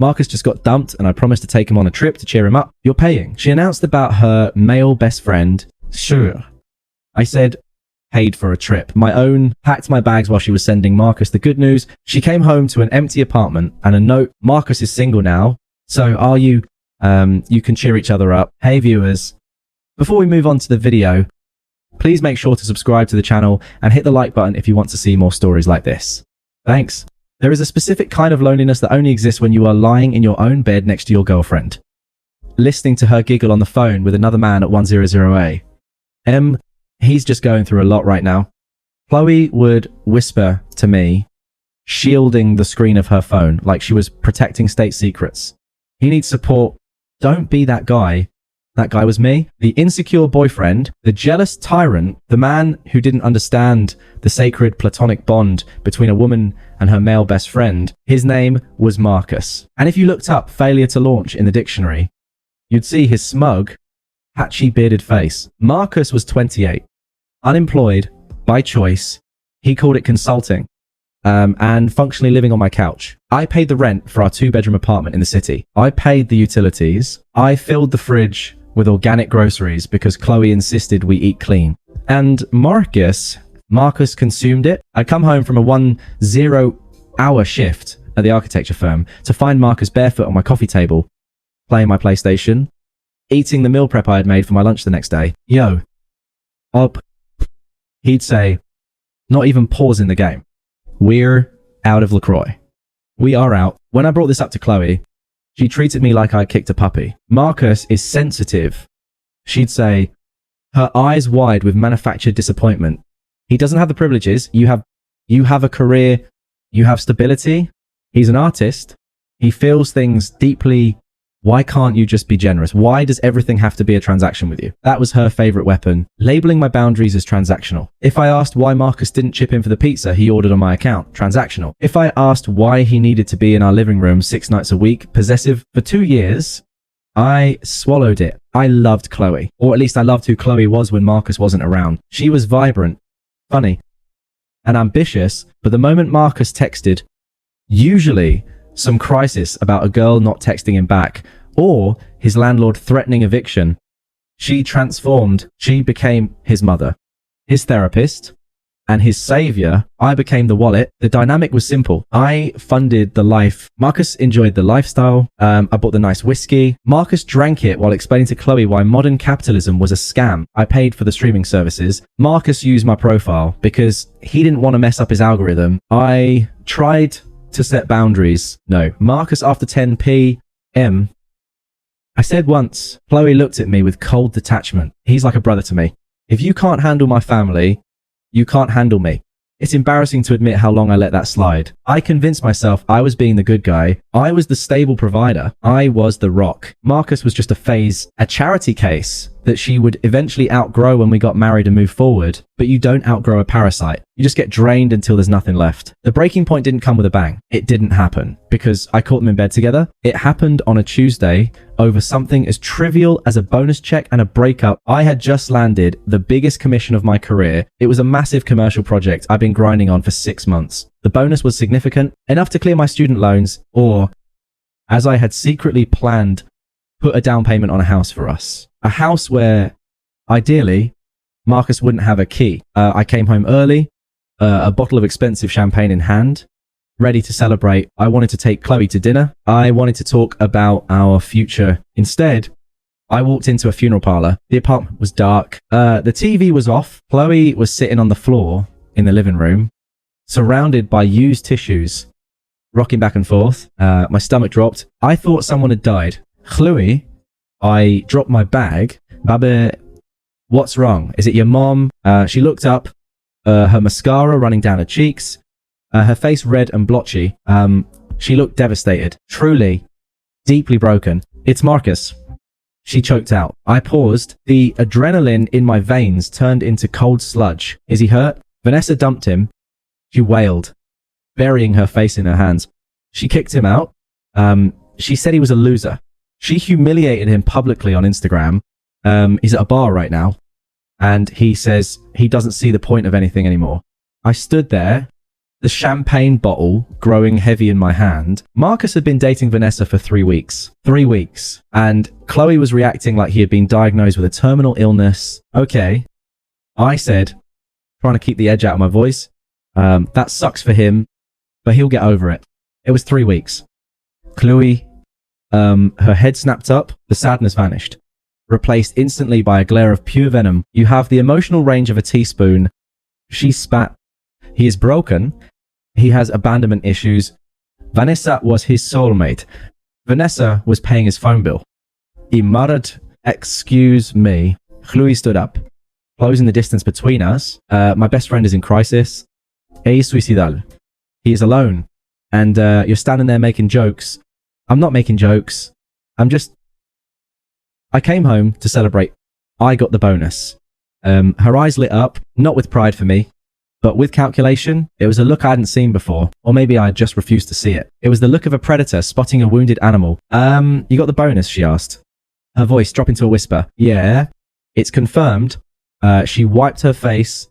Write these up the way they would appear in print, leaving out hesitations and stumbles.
Marcus just got dumped and I promised to take him on a trip to cheer him up. You're paying. She announced about her male best friend. Sure. I said, paid for a trip. My own, packed my bags while she was sending Marcus the good news. She came home to an empty apartment and a note. Marcus is single now. So are you? You can cheer each other up. Hey viewers. Before we move on to the video, please make sure to subscribe to the channel and hit the like button if you want to see more stories like this. Thanks. There is a specific kind of loneliness that only exists when you are lying in your own bed next to your girlfriend, listening to her giggle on the phone with another man at 100A. He's just going through a lot right now. Chloe would whisper to me, shielding the screen of her phone like she was protecting state secrets. He needs support. Don't be that guy. That guy was me. The insecure boyfriend, the jealous tyrant, the man who didn't understand the sacred platonic bond between a woman and her male best friend. His name was Marcus. And if you looked up failure to launch in the dictionary, you'd see his smug, patchy bearded face. Marcus was 28, unemployed by choice. He called it consulting, and functionally living on my couch. I paid the rent for our 2-bedroom apartment in the city. I paid the utilities. I filled the fridge with organic groceries because Chloe insisted we eat clean. And Marcus consumed it. I'd come home from a 10-hour shift at the architecture firm to find Marcus barefoot on my coffee table, playing my PlayStation, eating the meal prep I had made for my lunch the next day. Yo, up. He'd say, not even pause in the game. We're out of LaCroix. We are out. When I brought this up to Chloe, she treated me like I kicked a puppy. Marcus is sensitive. She'd say, her eyes wide with manufactured disappointment. He doesn't have the privileges. You have a career. You have stability. He's an artist. He feels things deeply. Why can't you just be generous? Why does everything have to be a transaction with you? That was her favorite weapon, labeling my boundaries as transactional. If I asked why Marcus didn't chip in for the pizza he ordered on my account, transactional. If I asked why he needed to be in our living room 6 nights a week, possessive. For 2 years, I swallowed it. I loved Chloe, or at least I loved who Chloe was when Marcus wasn't around. She was vibrant, funny, and ambitious, but the moment Marcus texted, usually some crisis about a girl not texting him back, or his landlord threatening eviction, she transformed. She became his mother, his therapist, and his savior. I became the wallet. The dynamic was simple. I funded the life. Marcus enjoyed the lifestyle. I bought the nice whiskey. Marcus drank it while explaining to Chloe why modern capitalism was a scam. I paid for the streaming services. Marcus used my profile because he didn't want to mess up his algorithm. I tried to set boundaries. No. Marcus after 10 p.m. I said once, Chloe looked at me with cold detachment. He's like a brother to me. If you can't handle my family, you can't handle me. It's embarrassing to admit how long I let that slide. I convinced myself I was being the good guy. I was the stable provider. I was the rock. Marcus was just a phase, a charity case that she would eventually outgrow when we got married and move forward. But you don't outgrow a parasite. You just get drained until there's nothing left. The breaking point didn't come with a bang. It didn't happen because I caught them in bed together. It happened on a Tuesday over something as trivial as a bonus check and a breakup. I had just landed the biggest commission of my career. It was a massive commercial project I've been grinding on for 6 months. The bonus was significant, enough to clear my student loans, or, as I had secretly planned, put a down payment on a house for us. A house where, ideally, Marcus wouldn't have a key. I came home early, a bottle of expensive champagne in hand, ready to celebrate. I wanted to take Chloe to dinner. I wanted to talk about our future. Instead, I walked into a funeral parlor. The apartment was dark. The TV was off. Chloe was sitting on the floor in the living room, surrounded by used tissues, rocking back and forth. My stomach dropped. I thought someone had died. Chloe, I dropped my bag. Baba, what's wrong? Is it your mom? She looked up, her mascara running down her cheeks, her face red and blotchy. She looked devastated, truly, deeply broken. It's Marcus. She choked out. I paused. The adrenaline in my veins turned into cold sludge. Is he hurt? Vanessa dumped him. She wailed, burying her face in her hands. She kicked him out. She said he was a loser. She humiliated him publicly on Instagram. He's at a bar right now, and he says he doesn't see the point of anything anymore. I stood there, the champagne bottle growing heavy in my hand. Marcus had been dating Vanessa for 3 weeks. 3 weeks. And Chloe was reacting like he had been diagnosed with a terminal illness. Okay. I said, trying to keep the edge out of my voice, that sucks for him, but he'll get over it. It was 3 weeks. Chloe, her head snapped up, the sadness vanished, replaced instantly by a glare of pure venom. You have the emotional range of a teaspoon. She spat. He is broken. He has abandonment issues. Vanessa was his soulmate. Vanessa was paying his phone bill. He muttered, "Excuse me." Chloe stood up, closing the distance between us. My best friend is in crisis. Es suicidal. He is alone. And you're standing there making jokes. I'm not making jokes. I came home to celebrate. I got the bonus. Her eyes lit up, not with pride for me, but with calculation. It was a look I hadn't seen before, or maybe I just refused to see it. It was the look of a predator spotting a wounded animal. You got the bonus, she asked. Her voice dropped into a whisper. Yeah, it's confirmed. She wiped her face,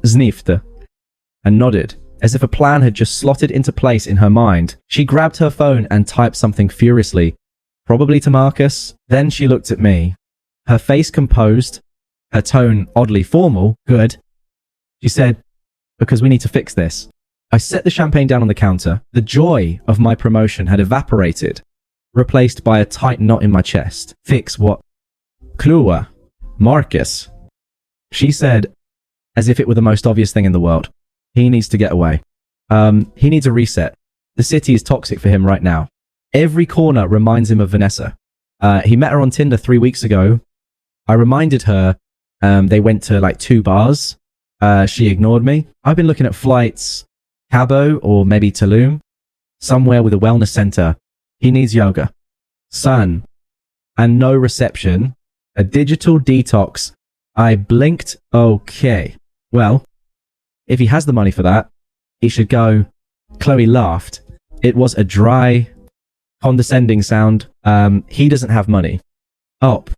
sniffed, and nodded, as if a plan had just slotted into place in her mind. She grabbed her phone and typed something furiously, probably to Marcus. Then she looked at me, her face composed, her tone oddly formal. Good. She said, because we need to fix this. I set the champagne down on the counter. The joy of my promotion had evaporated, replaced by a tight knot in my chest. Fix what? Chloe. Marcus. She said, as if it were the most obvious thing in the world. He needs to get away. He needs a reset. The city is toxic for him right now. Every corner reminds him of Vanessa. He met her on Tinder 3 weeks ago. I reminded her they went to like 2 bars. She ignored me. I've been looking at flights, Cabo or maybe Tulum, somewhere with a wellness center. He needs yoga, sun, and no reception. A digital detox. I blinked. Okay. Well, if he has the money for that, he should go. Chloe laughed. It was a dry, condescending sound. He doesn't have money. Up.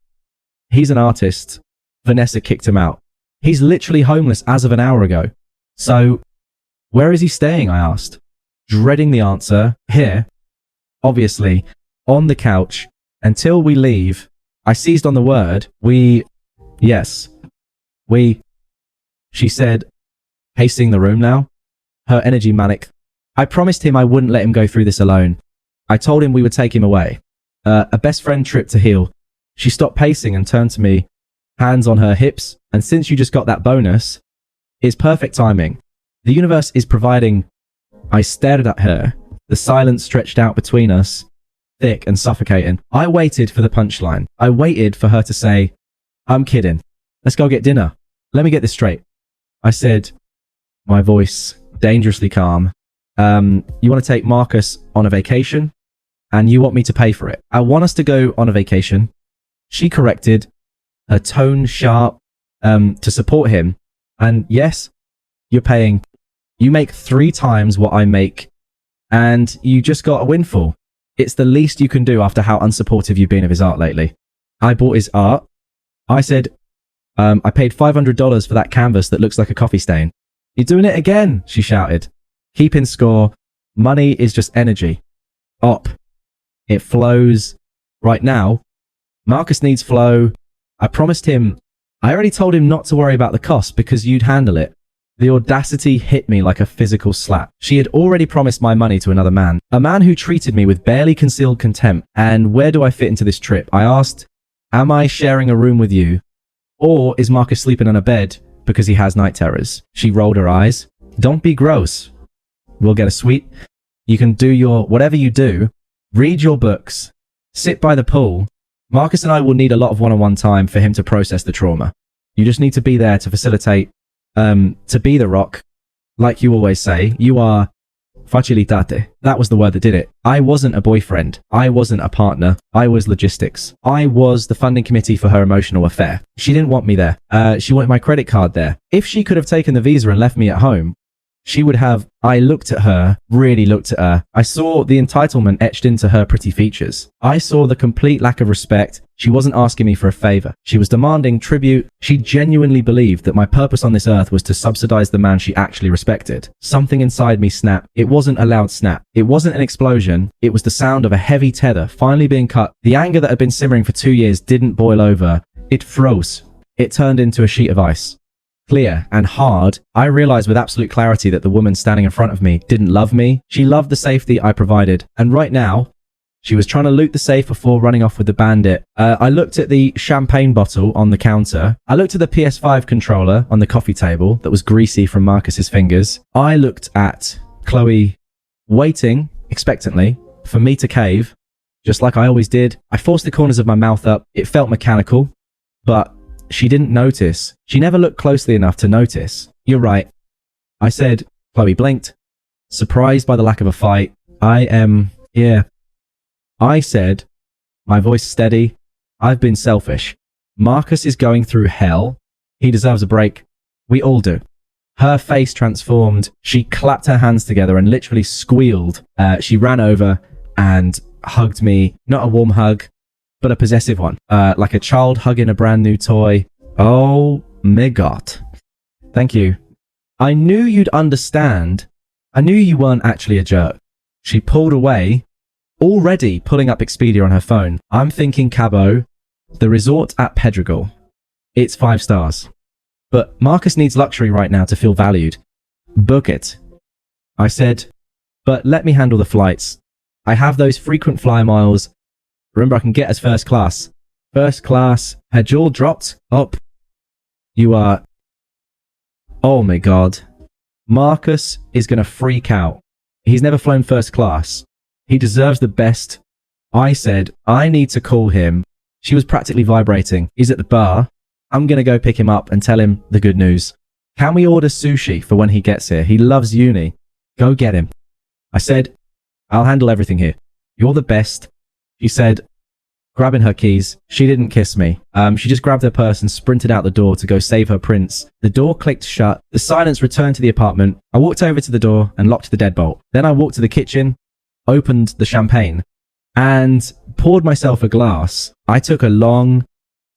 He's an artist. Vanessa kicked him out. He's literally homeless as of an hour ago. So, where is he staying? I asked, dreading the answer. Here. Obviously, on the couch. Until we leave. I seized on the word. Yes. She said, pacing the room now, her energy manic. I promised him I wouldn't let him go through this alone. I told him we would take him away. A best friend trip to heal. She stopped pacing and turned to me, hands on her hips, and since you just got that bonus, it's perfect timing. The universe is providing. I stared at her, the silence stretched out between us, thick and suffocating. I waited for the punchline. I waited for her to say, I'm kidding. Let's go get dinner. Let me get this straight. I said, my voice dangerously calm. You want to take Marcus on a vacation? And you want me to pay for it? I want us to go on a vacation. She corrected, her tone sharp, to support him. And yes, you're paying. You make 3 times what I make, and you just got a windfall. It's the least you can do after how unsupportive you've been of his art lately. I bought his art. I said, I paid $500 for that canvas that looks like a coffee stain. You're doing it again, she shouted. Keeping score. Money is just energy. Op. It flows. Right now, Marcus needs flow. I promised him. I already told him not to worry about the cost because you'd handle it. The audacity hit me like a physical slap. She had already promised my money to another man. A man who treated me with barely concealed contempt. And where do I fit into this trip? I asked, am I sharing a room with you? Or is Marcus sleeping on a bed because he has night terrors? She rolled her eyes. Don't be gross. We'll get a suite. You can do whatever you do. Read your books. Sit by the pool. Marcus and I will need a lot of one-on-one time for him to process the trauma. You just need to be there to facilitate, to be the rock. Like you always say, you are facilitate. That was the word that did it. I wasn't a boyfriend. I wasn't a partner. I was logistics. I was the funding committee for her emotional affair. She didn't want me there. She wanted my credit card there. If she could have taken the visa and left me at home, I looked at her, really looked at her. I saw the entitlement etched into her pretty features. I saw the complete lack of respect. She wasn't asking me for a favor. She was demanding tribute. She genuinely believed that my purpose on this earth was to subsidize the man she actually respected. Something inside me snapped. It wasn't a loud snap. It wasn't an explosion. It was the sound of a heavy tether finally being cut. The anger that had been simmering for 2 years didn't boil over. It froze. It turned into a sheet of ice. Clear and hard, I realized with absolute clarity that the woman standing in front of me didn't love me. She loved the safety I provided. And right now, she was trying to loot the safe before running off with the bandit. I looked at the champagne bottle on the counter. I looked at the PS5 controller on the coffee table that was greasy from Marcus's fingers. I looked at Chloe waiting expectantly for me to cave, just like I always did. I forced the corners of my mouth up. It felt mechanical, but she didn't notice. She never looked closely enough to notice. You're right, I said. Chloe blinked, surprised by the lack of a fight. Yeah. I said, my voice steady, I've been selfish. Marcus is going through hell. He deserves a break. We all do. Her face transformed. She clapped her hands together and literally squealed. She ran over and hugged me. Not a warm hug, but a possessive one, like a child hugging a brand new toy. Oh my God. Thank you. I knew you'd understand. I knew you weren't actually a jerk. She pulled away, already pulling up Expedia on her phone. I'm thinking Cabo, the resort at Pedregal. It's 5 stars. But Marcus needs luxury right now to feel valued. Book it. I said, but let me handle the flights. I have those frequent flyer miles. Remember, I can get as first class. First class. Her jaw dropped. Up. You are... Oh my God. Marcus is going to freak out. He's never flown first class. He deserves the best. I said, I need to call him. She was practically vibrating. He's at the bar. I'm going to go pick him up and tell him the good news. Can we order sushi for when he gets here? He loves uni. Go get him. I said, I'll handle everything here. You're the best. She said, grabbing her keys. She didn't kiss me. She just grabbed her purse and sprinted out the door to go save her prince. The door clicked shut. The silence returned to the apartment. I walked over to the door and locked the deadbolt. Then I walked to the kitchen, opened the champagne, and poured myself a glass. I took a long,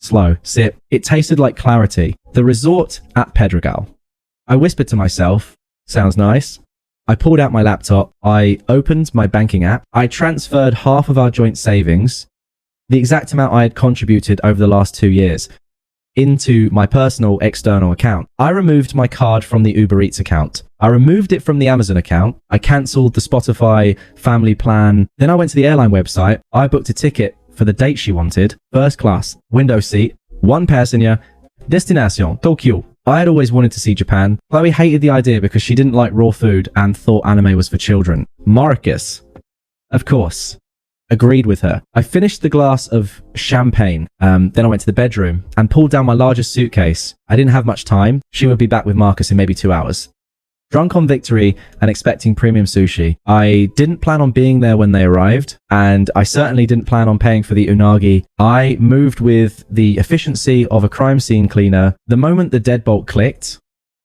slow sip. It tasted like clarity. The resort at Pedregal. I whispered to myself, sounds nice. I pulled out my laptop. I opened my banking app. I transferred half of our joint savings, the exact amount I had contributed over the last 2 years, into my personal external account. I removed my card from the Uber Eats account. I removed it from the Amazon account. I cancelled the Spotify family plan. Then I went to the airline website. I booked a ticket for the date she wanted. First class, window seat, 1 passenger, destination, Tokyo. I had always wanted to see Japan. Chloe hated the idea because she didn't like raw food and thought anime was for children. Marcus, of course, agreed with her. I finished the glass of champagne. Then I went to the bedroom and pulled down my largest suitcase. I didn't have much time. She would be back with Marcus in maybe 2 hours. Drunk on victory and expecting premium sushi. I didn't plan on being there when they arrived, and I certainly didn't plan on paying for the unagi. I moved with the efficiency of a crime scene cleaner. The moment the deadbolt clicked,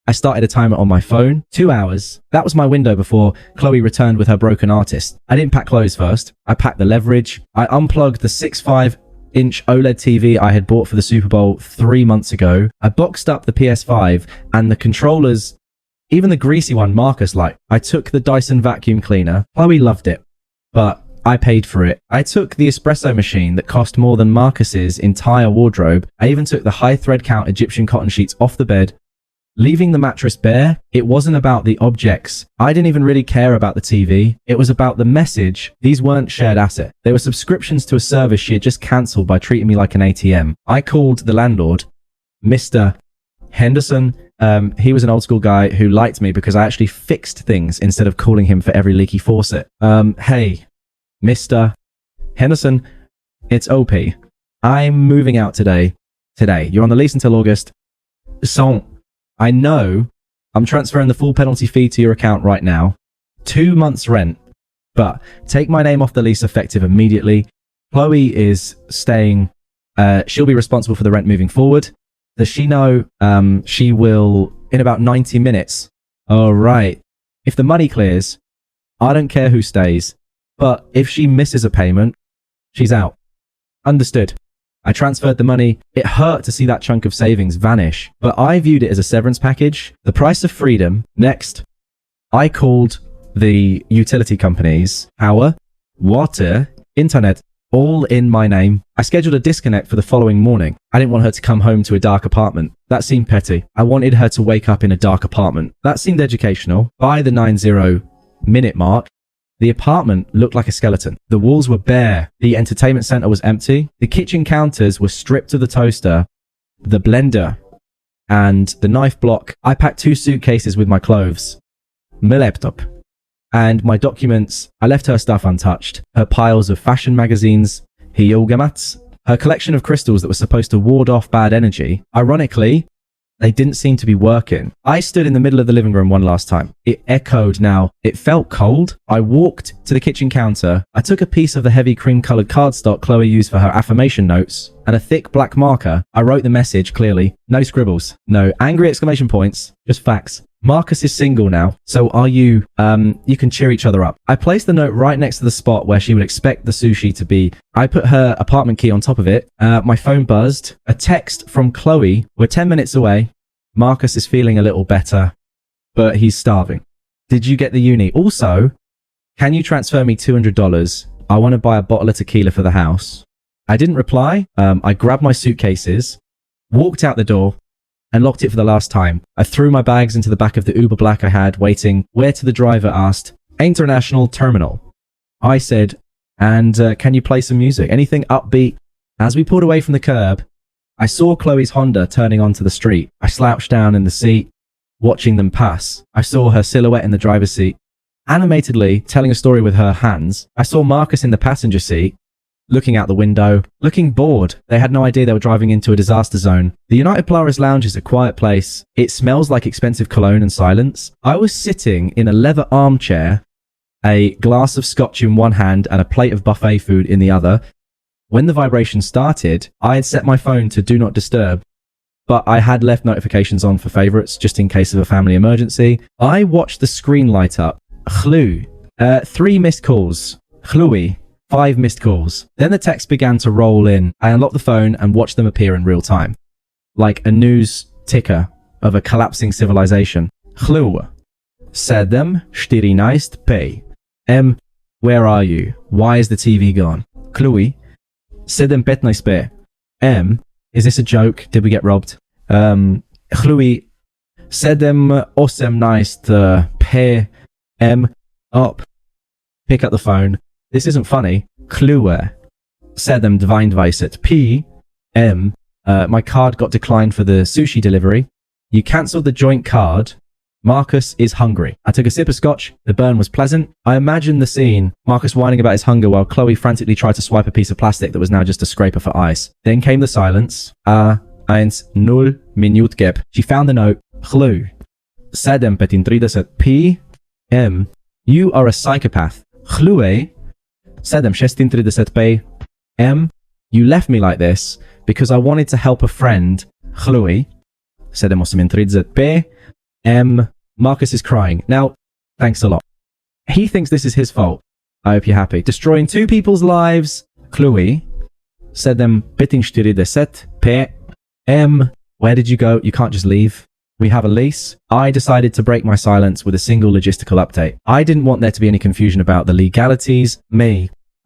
I started a timer on my phone. 2 hours. That was my window before Chloe returned with her broken artist. I didn't pack clothes first. I packed the leverage. I unplugged the 6.5-inch OLED TV I had bought for the Super Bowl 3 months ago. I boxed up the PS5 and the controllers. Even the greasy one Marcus liked. I took the Dyson vacuum cleaner. Chloe loved it, but I paid for it. I took the espresso machine that cost more than Marcus's entire wardrobe. I even took the high thread count Egyptian cotton sheets off the bed, leaving the mattress bare. It wasn't about the objects. I didn't even really care about the TV. It was about the message. These weren't shared assets. They were subscriptions to a service she had just cancelled by treating me like an ATM. I called the landlord, Mr. Henderson. He was an old school guy who liked me because I actually fixed things instead of calling him for every leaky faucet. Hey, Mr. Henderson, it's OP. I'm moving out today. You're on the lease until August. So, I know I'm transferring the full penalty fee to your account right now. 2 months rent. But take my name off the lease effective immediately. Chloe is staying. She'll be responsible for the rent moving forward. Does she know she will in about 90 minutes? All right. If the money clears, I don't care who stays. But if she misses a payment, she's out. Understood. I transferred the money. It hurt to see that chunk of savings vanish, but I viewed it as a severance package. The price of freedom. Next, I called the utility companies, power, water, internet, all in my name. I scheduled a disconnect for the following morning. I didn't want her to come home to a dark apartment. That seemed petty. I wanted her to wake up in a dark apartment. That seemed educational. By the 90-minute mark, the apartment looked like a skeleton. The walls were bare. The entertainment center was empty. The kitchen counters were stripped of the toaster, the blender, and the knife block. I packed 2 suitcases with my clothes, my laptop, and my documents. I left her stuff untouched. Her piles of fashion magazines, her yoga mats, her collection of crystals that were supposed to ward off bad energy. Ironically, they didn't seem to be working. I stood in the middle of the living room one last time. It echoed now. It felt cold. I walked to the kitchen counter. I took a piece of the heavy cream-colored cardstock Chloe used for her affirmation notes and a thick black marker. I wrote the message clearly. No scribbles. No angry exclamation points. Just facts. Marcus is single now, so are you? You can cheer each other up. I placed the note right next to the spot where she would expect the sushi to be. I put her apartment key on top of it. My phone buzzed. A text from Chloe. We're 10 minutes away. Marcus is feeling a little better, but he's starving. Did you get the uni? Also, can you transfer me $200? I want to buy a bottle of tequila for the house. I didn't reply. I grabbed my suitcases, walked out the door, and locked it for the last time. I threw my bags into the back of the Uber Black I had waiting, where to the driver asked, International Terminal. I said, and can you play some music? Anything upbeat? As we pulled away from the curb, I saw Chloe's Honda turning onto the street. I slouched down in the seat, watching them pass. I saw her silhouette in the driver's seat, animatedly telling a story with her hands. I saw Marcus in the passenger seat, looking out the window, looking bored. They had no idea they were driving into a disaster zone. The United Polaris Lounge is a quiet place. It smells like expensive cologne and silence. I was sitting in a leather armchair, a glass of scotch in one hand and a plate of buffet food in the other. When the vibration started, I had set my phone to do not disturb, but I had left notifications on for favorites just in case of a family emergency. I watched the screen light up. Chloe. 3 missed calls. Chloe. 5 missed calls. Then the text began to roll in. I unlocked the phone and watched them appear in real time, like a news ticker of a collapsing civilization. Chloe. 7:14p. Where are you? Why is the TV gone? Chloe. 7:15p. Is this a joke? Did we get robbed? Chloe. 7:18p. Up. Pick up the phone. This isn't funny. Chloe. 7:22p. My card got declined for the sushi delivery. You cancelled the joint card. Marcus is hungry. I took a sip of scotch. The burn was pleasant. I imagined the scene. Marcus whining about his hunger while Chloe frantically tried to swipe a piece of plastic that was now just a scraper for ice. Then came the silence. 1:0 minutgeb. She found the note. Chloe. 7:35p. You are a psychopath. Chloe. 7:36p. You left me like this because I wanted to help a friend. Chloe. 7:38p. Marcus is crying. Now, thanks a lot. He thinks this is his fault. I hope you're happy. Destroying 2 people's lives. Chloe. 7:47p. Where did you go? You can't just leave. We have a lease. I decided to break my silence with a single logistical update. I didn't want there to be any confusion about the legalities.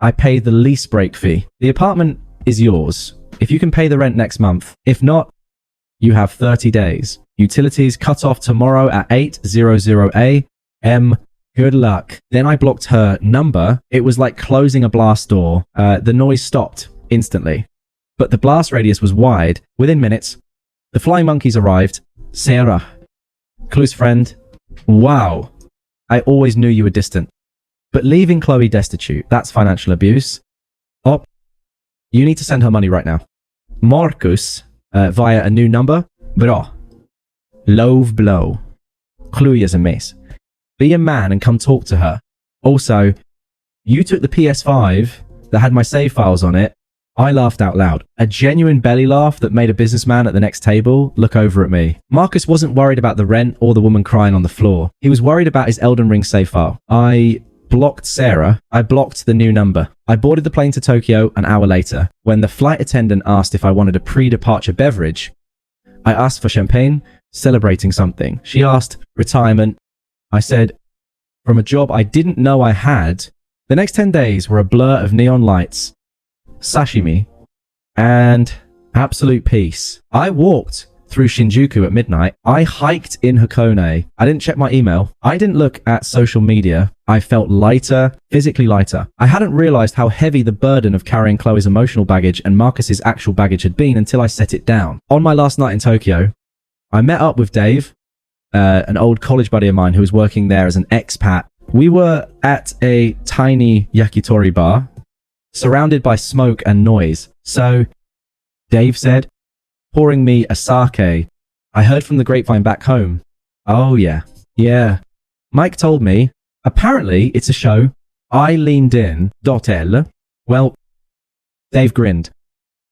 I paid the lease break fee. The apartment is yours. If you can pay the rent next month. If not, you have 30 days. Utilities cut off tomorrow at 8:00 a.m. Good luck. Then I blocked her number. It was like closing a blast door. The noise stopped instantly, but the blast radius was wide. Within minutes, the flying monkeys arrived. Sarah. Close friend. Wow. I always knew you were distant. But leaving Chloe destitute, that's financial abuse. You need to send her money right now. Marcus, via a new number. Bra. Love blow. Chloe is a mess. Be a man and come talk to her. Also, you took the PS5 that had my save files on it. I laughed out loud. A genuine belly laugh that made a businessman at the next table look over at me. Marcus wasn't worried about the rent or the woman crying on the floor. He was worried about his Elden Ring save file. I blocked Sarah. I blocked the new number. I boarded the plane to Tokyo an hour later. When the flight attendant asked if I wanted a pre-departure beverage, I asked for champagne, celebrating something. She asked retirement. I said, from a job I didn't know I had. The next 10 days were a blur of neon lights, sashimi, and absolute peace. I walked through Shinjuku at midnight. I hiked in Hakone. I didn't check my email. I didn't look at social media. I felt lighter, physically lighter. I hadn't realized how heavy the burden of carrying Chloe's emotional baggage and Marcus's actual baggage had been until I set it down. On my last night in Tokyo, I met up with Dave, an old college buddy of mine who was working there as an expat. We were at a tiny yakitori bar, surrounded by smoke and noise. So, Dave said, pouring me a sake. I heard from the grapevine back home. Oh yeah. Mike told me, apparently it's a show. I leaned in. .l. Well, Dave grinned.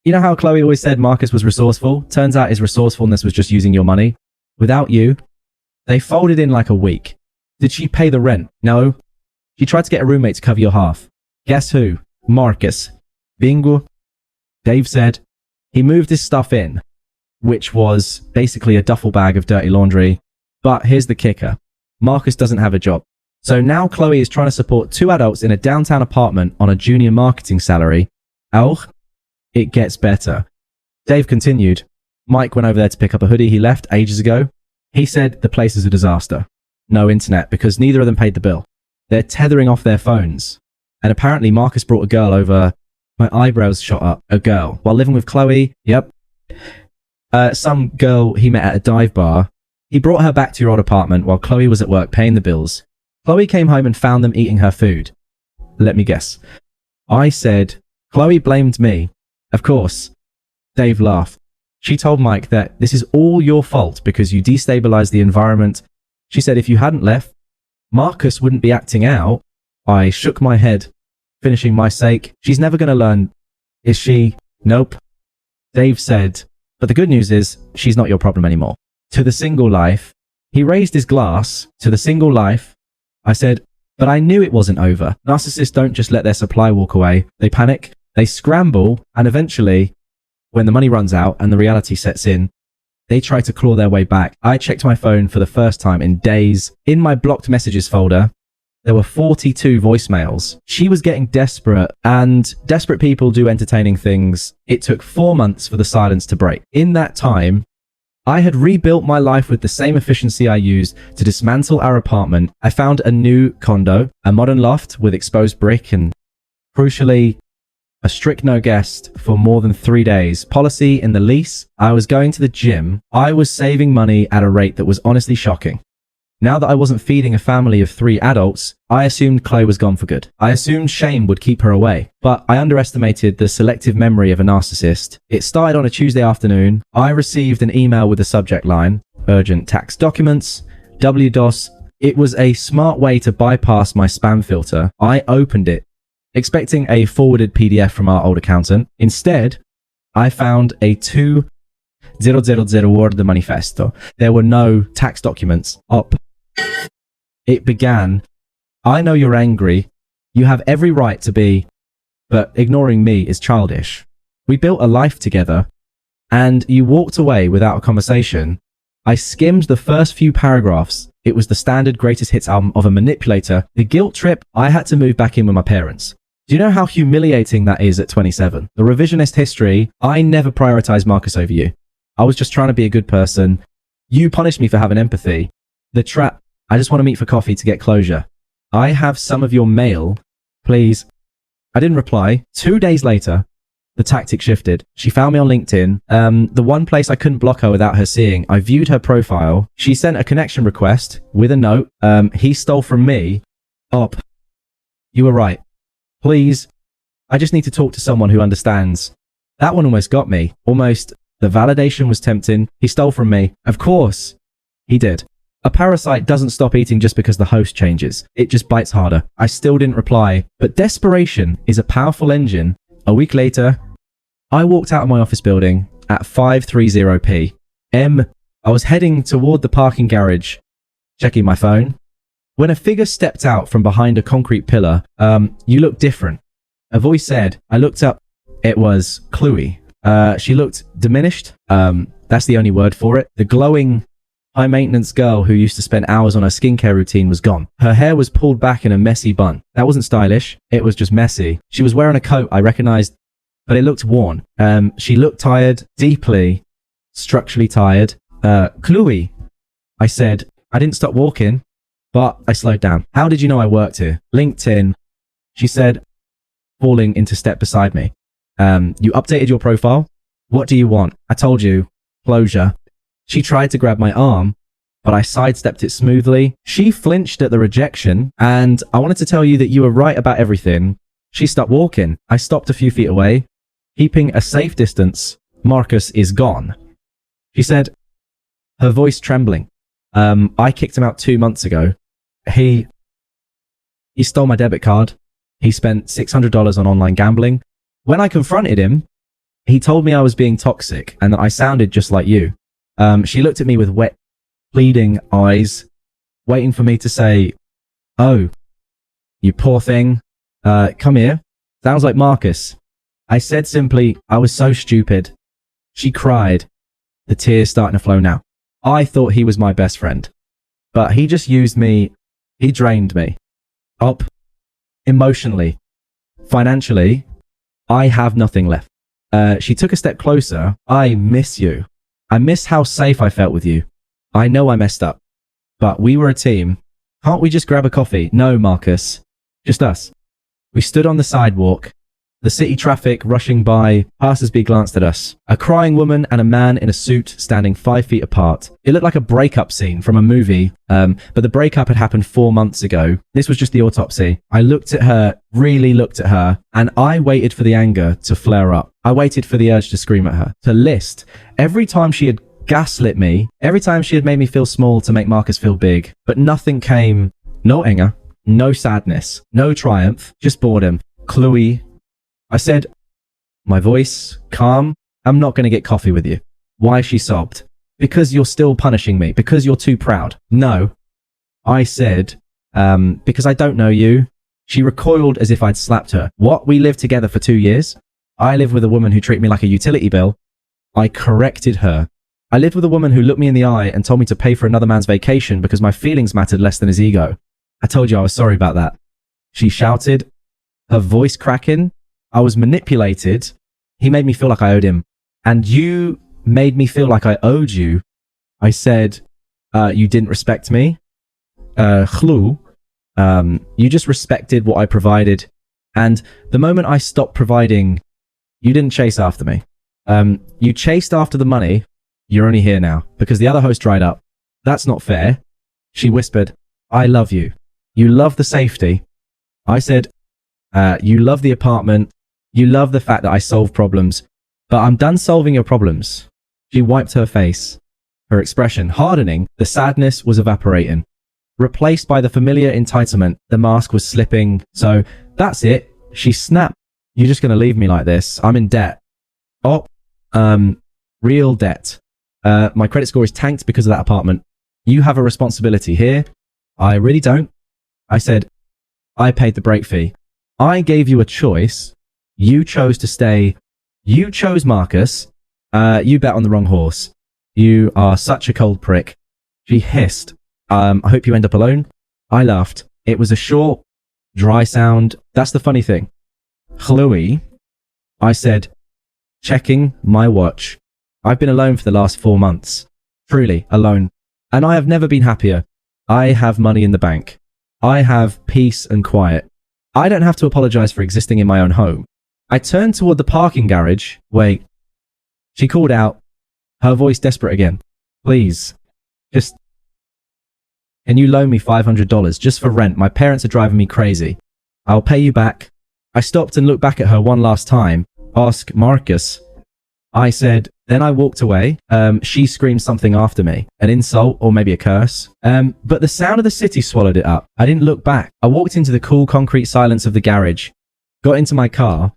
You know how Chloe always said Marcus was resourceful? Turns out his resourcefulness was just using your money. Without you, they folded in like a week. Did she pay the rent? No. She tried to get a roommate to cover your half. Guess who? Marcus. Bingo. Dave said he moved his stuff in, which was basically a duffel bag of dirty laundry. But here's the kicker. Marcus doesn't have a job. So now Chloe is trying to support 2 adults in a downtown apartment on a junior marketing salary. Auch, it gets better. Dave continued. Mike went over there to pick up a hoodie he left ages ago. He said the place is a disaster. No internet because neither of them paid the bill. They're tethering off their phones. And apparently Marcus brought a girl over. My eyebrows shot up. A girl. While living with Chloe. Yep. Some girl he met at a dive bar. He brought her back to your old apartment while Chloe was at work paying the bills. Chloe came home and found them eating her food. Let me guess. I said, Chloe blamed me. Of course. Dave laughed. She told Mike that this is all your fault because you destabilized the environment. She said if you hadn't left, Marcus wouldn't be acting out. I shook my head, finishing my sake. She's never going to learn. Is she? Nope. Dave said, but the good news is she's not your problem anymore. To the single life. He raised his glass. To the single life. I said, but I knew it wasn't over. Narcissists don't just let their supply walk away. They panic, they scramble, and eventually, when the money runs out and the reality sets in, they try to claw their way back. I checked my phone for the first time in days. In my blocked messages folder, there were 42 voicemails. She was getting desperate, and desperate people do entertaining things. It took 4 months for the silence to break. In that time, I had rebuilt my life with the same efficiency I used to dismantle our apartment. I found a new condo, a modern loft with exposed brick and, crucially, a strict no guest for more than 3 days. Policy in the lease, I was going to the gym. I was saving money at a rate that was honestly shocking. Now that I wasn't feeding a family of 3 adults, I assumed Chloe was gone for good. I assumed shame would keep her away, but I underestimated the selective memory of a narcissist. It started on a Tuesday afternoon. I received an email with the subject line, urgent tax documents, WDOS. It was a smart way to bypass my spam filter. I opened it, expecting a forwarded PDF from our old accountant. Instead, I found a 2,000 word manifesto. There were no tax documents. Up. It began, I know you're angry. You have every right to be, but ignoring me is childish. We built a life together, and you walked away without a conversation. I skimmed the first few paragraphs. It was the standard greatest hits album of a manipulator. The guilt trip, I had to move back in with my parents. Do you know how humiliating that is at 27? The revisionist history, I never prioritized Marcus over you. I was just trying to be a good person. You punished me for having empathy. The trap, I just want to meet for coffee to get closure. I have some of your mail, please. I didn't reply. 2 days later, the tactic shifted. She found me on LinkedIn. The one place I couldn't block her without her seeing. I viewed her profile. She sent a connection request with a note. He stole from me. Op. You were right. Please. I just need to talk to someone who understands. That one almost got me. Almost. The validation was tempting. He stole from me. Of course. He did. A parasite doesn't stop eating just because the host changes. It just bites harder. I still didn't reply. But desperation is a powerful engine. A week later, I walked out of my office building at 5:30 p.m. I was heading toward the parking garage, checking my phone, when a figure stepped out from behind a concrete pillar. You look different. A voice said. I looked up. It was Chloe. She looked diminished. That's the only word for it. The glowing, high-maintenance girl who used to spend hours on her skincare routine was gone. Her hair was pulled back in a messy bun. That wasn't stylish. It was just messy. She was wearing a coat I recognized, but it looked worn. She looked tired, deeply, structurally tired. Chloe, I said. I didn't stop walking, but I slowed down. How did you know I worked here? LinkedIn. She said, falling into step beside me. You updated your profile? What do you want? I told you. Closure. She tried to grab my arm, but I sidestepped it smoothly. She flinched at the rejection, and I wanted to tell you that you were right about everything. She stopped walking. I stopped a few feet away, keeping a safe distance. Marcus is gone. She said, her voice trembling. I kicked him out 2 months ago. He stole my debit card. He spent $600 on online gambling. When I confronted him, he told me I was being toxic and that I sounded just like you. She looked at me with wet, pleading eyes, waiting for me to say, oh, you poor thing. Come here. Sounds like Marcus. I said simply, I was so stupid. She cried, the tears starting to flow now. I thought he was my best friend, but he just used me. He drained me. Up, emotionally, financially, I have nothing left. She took a step closer. I miss you. I miss how safe I felt with you. I know I messed up, but we were a team. Can't we just grab a coffee? No, Marcus. Just us. We stood on the sidewalk. The city traffic rushing by, passers-by glanced at us. A crying woman and a man in a suit standing 5 feet apart. It looked like a breakup scene from a movie, but the breakup had happened 4 months ago. This was just the autopsy. I looked at her, really looked at her, and I waited for the anger to flare up. I waited for the urge to scream at her, to list every time she had gaslit me, every time she had made me feel small to make Marcus feel big. But nothing came. No anger, no sadness, no triumph, just boredom. Chloe, I said, my voice calm, I'm not going to get coffee with you. Why? She sobbed. Because you're still punishing me, because you're too proud. No. I said, because I don't know you. She recoiled as if I'd slapped her. What? We lived together for 2 years? I live with a woman who treated me like a utility bill. I corrected her. I lived with a woman who looked me in the eye and told me to pay for another man's vacation because my feelings mattered less than his ego. I told you I was sorry about that. She shouted, her voice cracking. I was manipulated. He made me feel like I owed him. And you made me feel like I owed you. I said, you didn't respect me. Chlu, you just respected what I provided. And the moment I stopped providing, you didn't chase after me. You chased after the money. You're only here now because the other host dried up. That's not fair. She whispered, I love you. You love the safety. I said, you love the apartment. You love the fact that I solve problems, but I'm done solving your problems. She wiped her face, her expression hardening. The sadness was evaporating, replaced by the familiar entitlement. The mask was slipping. So that's it. She snapped. You're just going to leave me like this. I'm in debt. Oh, real debt. My credit score is tanked because of that apartment. You have a responsibility here. I really don't. I said, I paid the break fee. I gave you a choice. You chose to stay. You chose Marcus. You bet on the wrong horse. You are such a cold prick. She hissed. I hope you end up alone. I laughed. It was a short, dry sound. That's the funny thing. Chloe, I said, checking my watch. I've been alone for the last 4 months. Truly alone. And I have never been happier. I have money in the bank. I have peace and quiet. I don't have to apologize for existing in my own home. I turned toward the parking garage. Wait. She called out, her voice desperate again. Please. Just. Can you loan me $500 just for rent? My parents are driving me crazy. I'll pay you back. I stopped and looked back at her one last time. Ask Marcus. I said, then I walked away. She screamed something after me, an insult or maybe a curse. But the sound of the city swallowed it up. I didn't look back. I walked into the cool concrete silence of the garage, got into my car,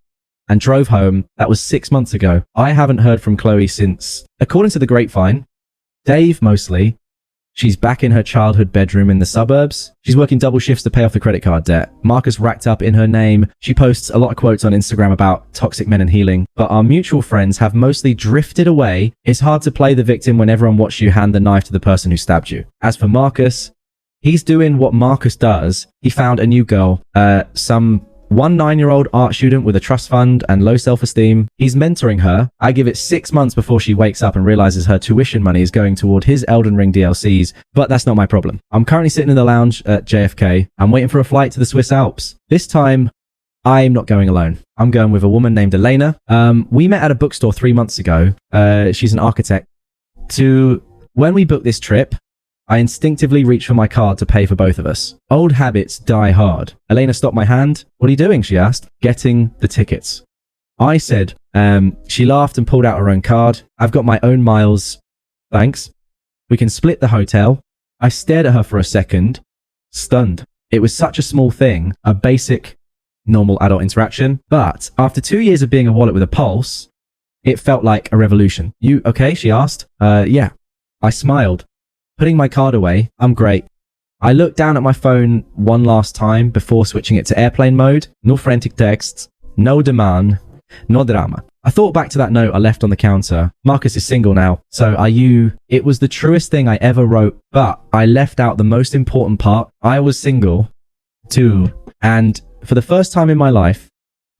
and drove home. That was 6 months ago. I haven't heard from Chloe since. According to the grapevine, Dave mostly, she's back in her childhood bedroom in the suburbs. She's working double shifts to pay off the credit card debt. Marcus racked up in her name. She posts a lot of quotes on Instagram about toxic men and healing, but our mutual friends have mostly drifted away. It's hard to play the victim when everyone watched you hand the knife to the person who stabbed you. As for Marcus, he's doing what Marcus does. He found a new girl, some 9-year-old art student with a trust fund and low self-esteem. He's mentoring her. I give it 6 months before she wakes up and realizes her tuition money is going toward his Elden Ring DLCs, but that's not my problem. I'm currently sitting in the lounge at JFK. I'm waiting for a flight to the Swiss Alps. This time, I'm not going alone. I'm going with a woman named Elena. We met at a bookstore 3 months ago. She's an architect. When we booked this trip, I instinctively reached for my card to pay for both of us. Old habits die hard. Elena stopped my hand. What are you doing? She asked. Getting the tickets. I said, she laughed and pulled out her own card. I've got my own miles. Thanks. We can split the hotel. I stared at her for a second, stunned. It was such a small thing, a basic, normal adult interaction. But after 2 years of being a wallet with a pulse, it felt like a revolution. You okay? She asked. Yeah. I smiled. Putting my card away, I'm great. I looked down at my phone one last time before switching it to airplane mode. No frantic texts, no demand, no drama. I thought back to that note I left on the counter. Marcus is single now, so are you? It was the truest thing I ever wrote, but I left out the most important part. I was single, too. And for the first time in my life,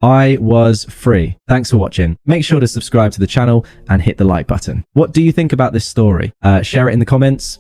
I was free. Thanks for watching. Make sure to subscribe to the channel and hit the like button. What do you think about this story? Share it in the comments.